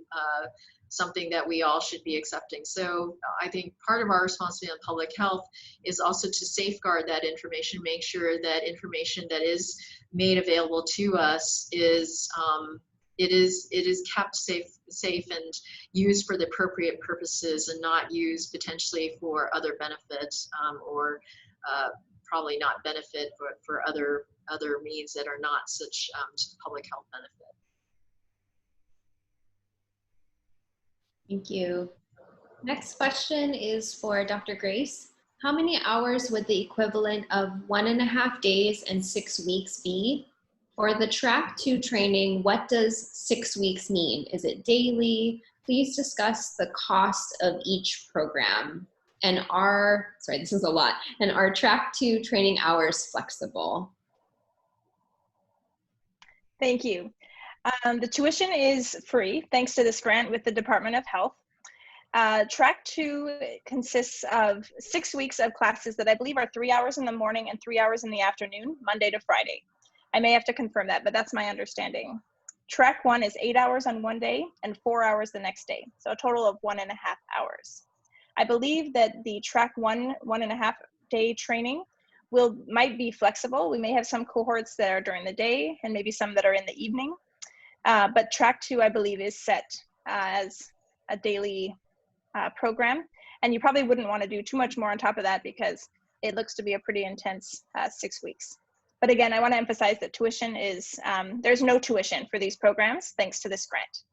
something that we all should be accepting. So I think part of our responsibility on public health is also to safeguard that information, make sure that information that is made available to us is it is kept safe and used for the appropriate purposes and not used potentially for other benefits or probably not benefit for other means that are not such public health benefit. Thank you. Next question is for Dr. Grace. How many hours would the equivalent of 1.5 days and 6 weeks be? For the track 2 training, what does 6 weeks mean? Is it daily? Please discuss the cost of each program. And this is a lot. And are track 2 training hours flexible? Thank you. The tuition is free thanks to this grant with the Department of Health. Track 2 consists of 6 weeks of classes that I believe are 3 hours in the morning and 3 hours in the afternoon, Monday to Friday. I may have to confirm that, but that's my understanding. Track 1 is 8 hours on one day and 4 hours the next day, so a total of 1.5 hours. I believe that the track 1.5 day training might be flexible. We may have some cohorts that are during the day and maybe some that are in the evening. But track 2, I believe, is set as a daily program. And you probably wouldn't want to do too much more on top of that because it looks to be a pretty intense 6 weeks. But again, I want to emphasize that tuition is, there's no tuition for these programs thanks to this grant.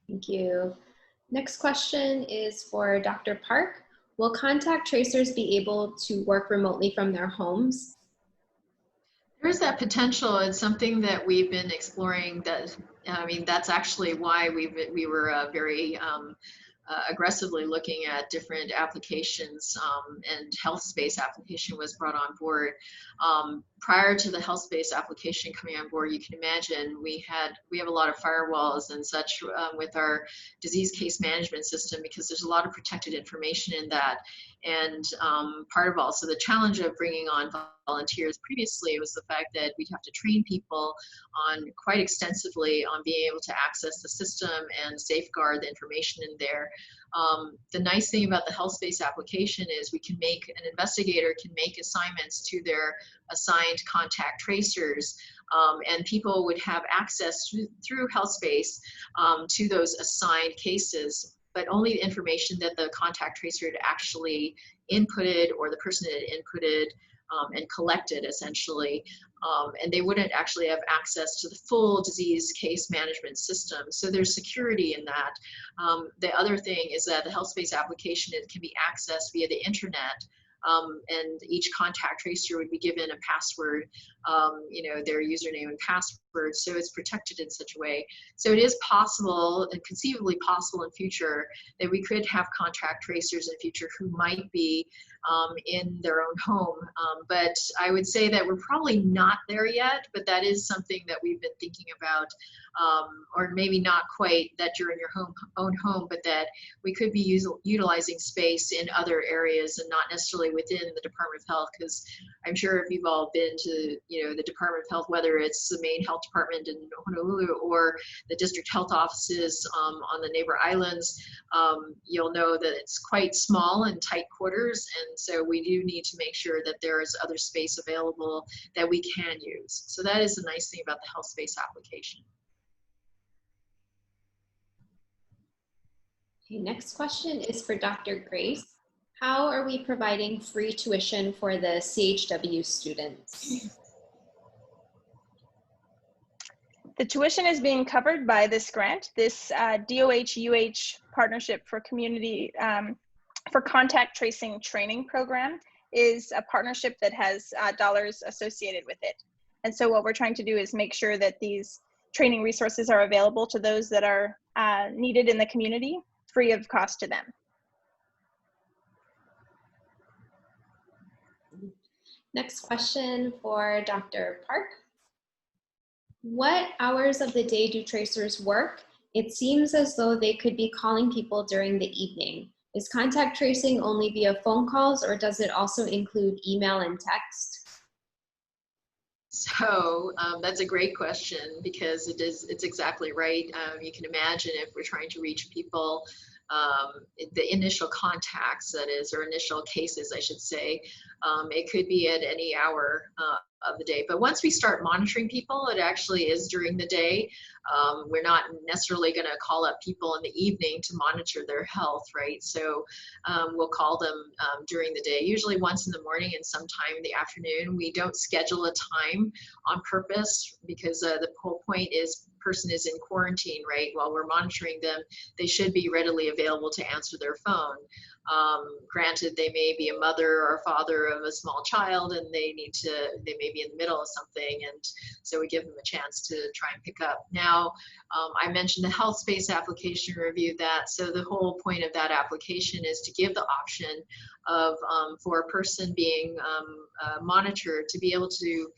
Thank you. Next question is for Dr. Park. Will contact tracers be able to work remotely from their homes? There's that potential. It's something that we've been exploring. That, I mean, that's actually why we were very aggressively looking at different applications, and health space application was brought on board. Prior to the health space application coming on board, you can imagine we have a lot of firewalls and such with our disease case management system because there's a lot of protected information in that. And part of also the challenge of bringing on volunteers previously was the fact that we'd have to train people on quite extensively on being able to access the system and safeguard the information in there. The nice thing about the health space application is an investigator can make assignments to their assigned contact tracers, and people would have access through health space to those assigned cases, but only the information that the contact tracer had actually inputted or the person had inputted and collected essentially. And they wouldn't actually have access to the full disease case management system. So there's security in that. The other thing is that the health space application can be accessed via the internet. And each contact tracer would be given a password, their username and password, so it's protected in such a way. So it is possible and conceivably possible in future that we could have contact tracers in future who might be in their own home. But I would say that we're probably not there yet, but that is something that we've been thinking about, or maybe not quite that you're in your own home, but that we could be utilizing space in other areas and not necessarily within the Department of Health, because I'm sure if you've all been to the Department of Health, whether it's the main health department in Honolulu or the district health offices on the neighbor islands, you'll know that it's quite small and tight quarters, and so we do need to make sure that there is other space available that we can use. So that is the nice thing about the health space application. Okay, next question is for Dr. Grace. How are we providing free tuition for the CHW students? The tuition is being covered by this grant, this DOH-UH partnership for community, for contact tracing training program is a partnership that has dollars associated with it. And so what we're trying to do is make sure that these training resources are available to those that are needed in the community, free of cost to them. Next question for Dr. Park. What hours of the day do tracers work? It seems as though they could be calling people during the evening. Is contact tracing only via phone calls, or does it also include email and text? So that's a great question, because it's exactly right. You can imagine if we're trying to reach people, the initial contacts, that is, or initial cases, I should say, it could be at any hour of the day. But once we start monitoring people, it actually is during the day. We're not necessarily going to call up people in the evening to monitor their health, right? So we'll call them during the day, usually once in the morning and sometime in the afternoon. We don't schedule a time on purpose, because the whole point is person is in quarantine, right? While we're monitoring them, they should be readily available to answer their phone. Granted, they may be a mother or father of a small child, and they may be in the middle of something, and so we give them a chance to try and pick up. Now, I mentioned the health space application, reviewed that. So the whole point of that application is to give the option of for a person being monitored to be able to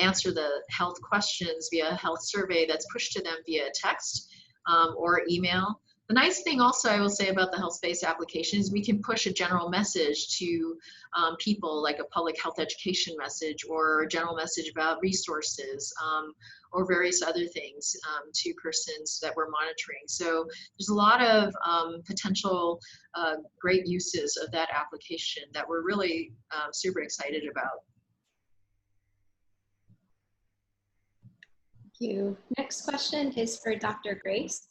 answer the health questions via a health survey that's pushed to them via text or email. The nice thing also I will say about the health space application is we can push a general message to people, like a public health education message or a general message about resources or various other things to persons that we're monitoring. So there's a lot of potential great uses of that application that we're really super excited about. Thank you. Next question is for Dr. Grace.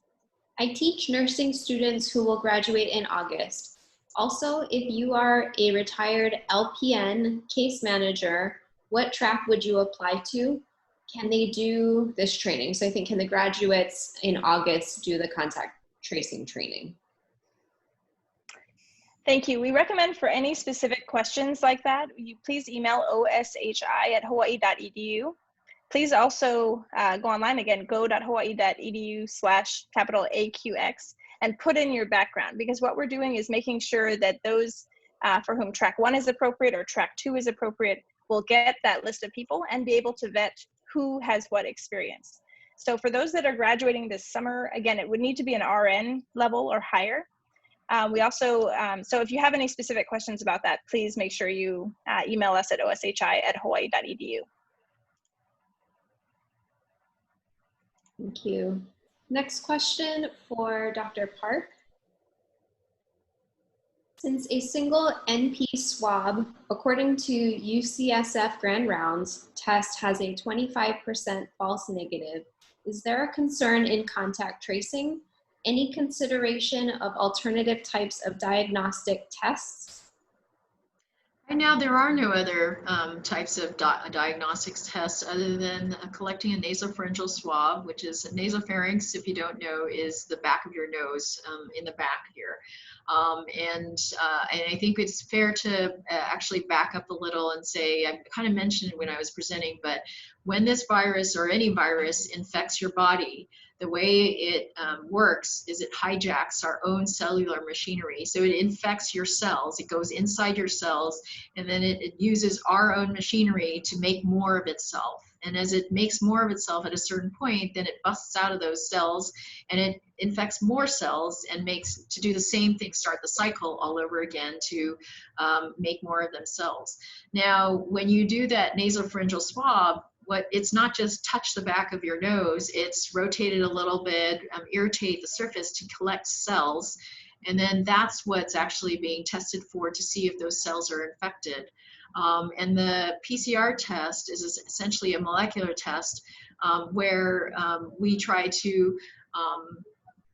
I teach nursing students who will graduate in August. Also, if you are a retired LPN case manager, what track would you apply to? Can they do this training? So I think, can the graduates in August do the contact tracing training? Thank you. We recommend for any specific questions like that, you please email oshi@hawaii.edu. Please also go online again, go.hawaii.edu/AQX, and put in your background, because what we're doing is making sure that those for whom track 1 is appropriate or track 2 is appropriate will get that list of people and be able to vet who has what experience. So for those that are graduating this summer, again, it would need to be an RN level or higher. We also, so if you have any specific questions about that, please make sure you email us at oshi@hawaii.edu. Thank you. Next question for Dr. Park. Since a single NP swab, according to UCSF Grand Rounds, test has a 25% false negative, is there a concern in contact tracing? Any consideration of alternative types of diagnostic tests? Right now, there are no other types of diagnostics tests other than collecting a nasopharyngeal swab, which is nasopharynx, if you don't know, is the back of your nose in the back here. And I think it's fair to actually back up a little and say, I kind of mentioned it when I was presenting, but when this virus or any virus infects your body, the way it works is it hijacks our own cellular machinery. So it infects your cells, it goes inside your cells, and then it uses our own machinery to make more of itself. And as it makes more of itself at a certain point, then it busts out of those cells and it infects more cells and makes to do the same thing, start the cycle all over again to make more of themselves. Now, when you do that nasopharyngeal swab, it's not just touch the back of your nose, it's rotate it a little bit, irritate the surface to collect cells, and then that's what's actually being tested for to see if those cells are infected. And the PCR test is essentially a molecular test where we try to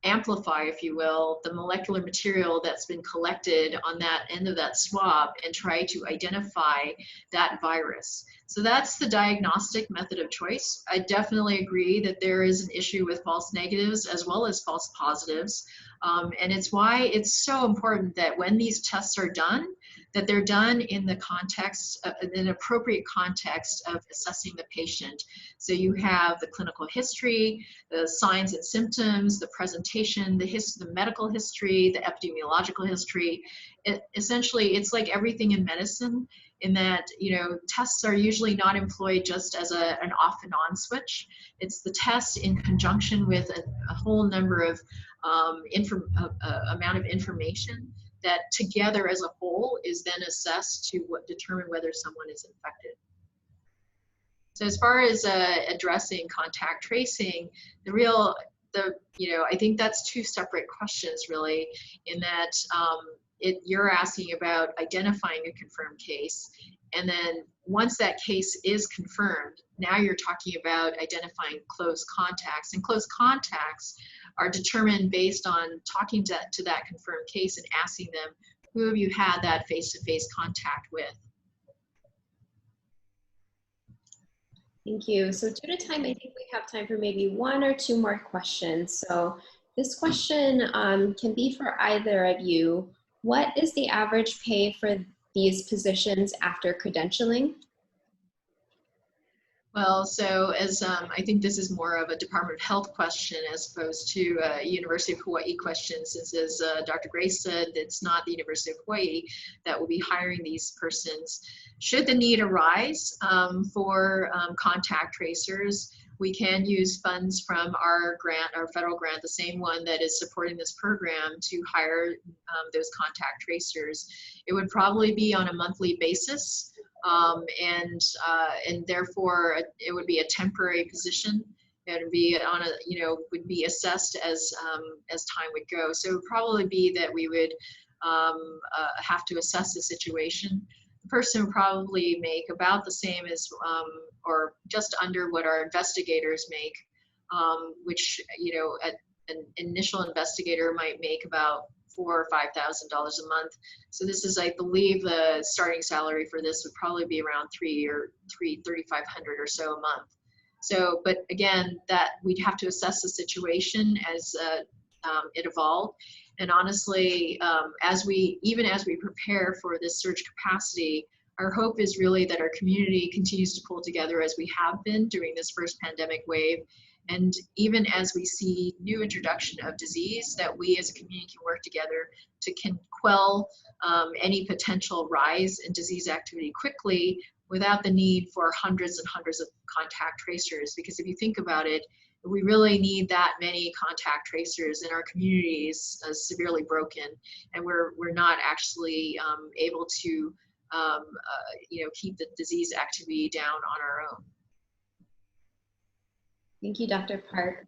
amplify, if you will, the molecular material that's been collected on that end of that swab and try to identify that virus. So that's the diagnostic method of choice. I definitely agree that there is an issue with false negatives as well as false positives. And it's why it's so important that when these tests are done, that they're done in the context, in an appropriate context of assessing the patient. So you have the clinical history, the signs and symptoms, the presentation, the medical history, the epidemiological history. Essentially, it's like everything in medicine in that, you know, tests are usually not employed just as an off and on switch. It's the test in conjunction with a whole number of amount of information that together as a whole is then assessed to determine whether someone is infected. So as far as addressing contact tracing, I think that's two separate questions really, in that you're asking about identifying a confirmed case, and then once that case is confirmed, now you're talking about identifying close contacts, and close contacts are determined based on talking to that confirmed case and asking them, who have you had that face-to-face contact with? Thank you. So due to time, I think we have time for maybe one or two more questions. So this question can be for either of you. What is the average pay for these positions after credentialing? Well, so as I think this is more of a Department of Health question as opposed to a University of Hawaii question, since as Dr. Grace said, it's not the University of Hawaii that will be hiring these persons. Should the need arise for contact tracers, we can use funds from our grant, our federal grant, the same one that is supporting this program, to hire those contact tracers. It would probably be on a monthly basis. And therefore it would be a temporary position. It would be on would be assessed as time would go. So it would probably be that we would have to assess the situation. The person would probably make about the same as, or just under what our investigators make, which, an initial investigator might make about $4,000 or $5,000 a month. So this is, I believe, the starting salary for this would probably be around $3,500 or so a month. So, but again, that we'd have to assess the situation as it evolved. And honestly, even as we prepare for this surge capacity, our hope is really that our community continues to pull together as we have been during this first pandemic wave. And even as we see new introduction of disease, that we as a community can work together to quell any potential rise in disease activity quickly without the need for hundreds and hundreds of contact tracers. Because if you think about it, we really need that many contact tracers, and our community is severely broken, and we're not actually able to keep the disease activity down on our own. Thank you, Dr. Park.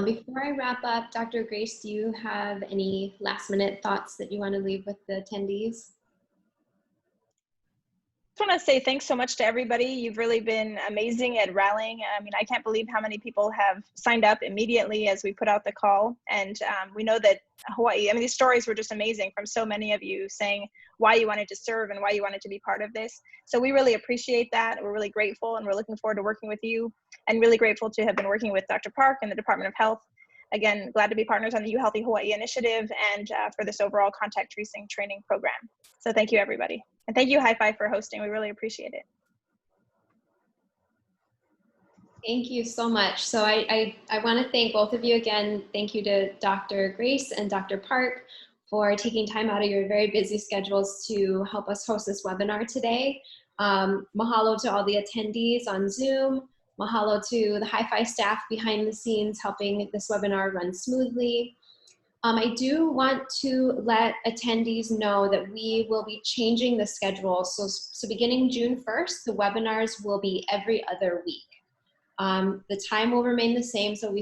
Before I wrap up, Dr. Grace, do you have any last minute thoughts that you want to leave with the attendees? I just want to say thanks so much to everybody. You've really been amazing at rallying. I mean, I can't believe how many people have signed up immediately as we put out the call. And we know that Hawaii, I mean, these stories were just amazing from so many of you saying why you wanted to serve and why you wanted to be part of this. So we really appreciate that. We're really grateful, and we're looking forward to working with you, and really grateful to have been working with Dr. Park and the Department of Health. Again, glad to be partners on the UHealthy Hawaii initiative and for this overall contact tracing training program. So thank you, everybody. And thank you, HIPHI, for hosting. We really appreciate it. Thank you so much. So I want to thank both of you again. Thank you to Dr. Grace and Dr. Park for taking time out of your very busy schedules to help us host this webinar today. Mahalo to all the attendees on Zoom. Mahalo to the HIPHI staff behind the scenes helping this webinar run smoothly. I do want to let attendees know that we will be changing the schedule. So beginning June 1st, the webinars will be every other week. The time will remain the same, so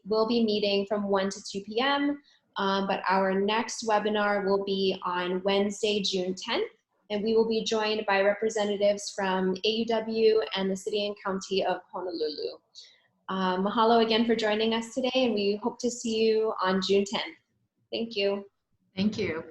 will be meeting from 1 to 2 p.m. But our next webinar will be on Wednesday, June 10th, and we will be joined by representatives from AUW and the City and County of Honolulu. Mahalo again for joining us today, and we hope to see you on June 10th. Thank you. Thank you.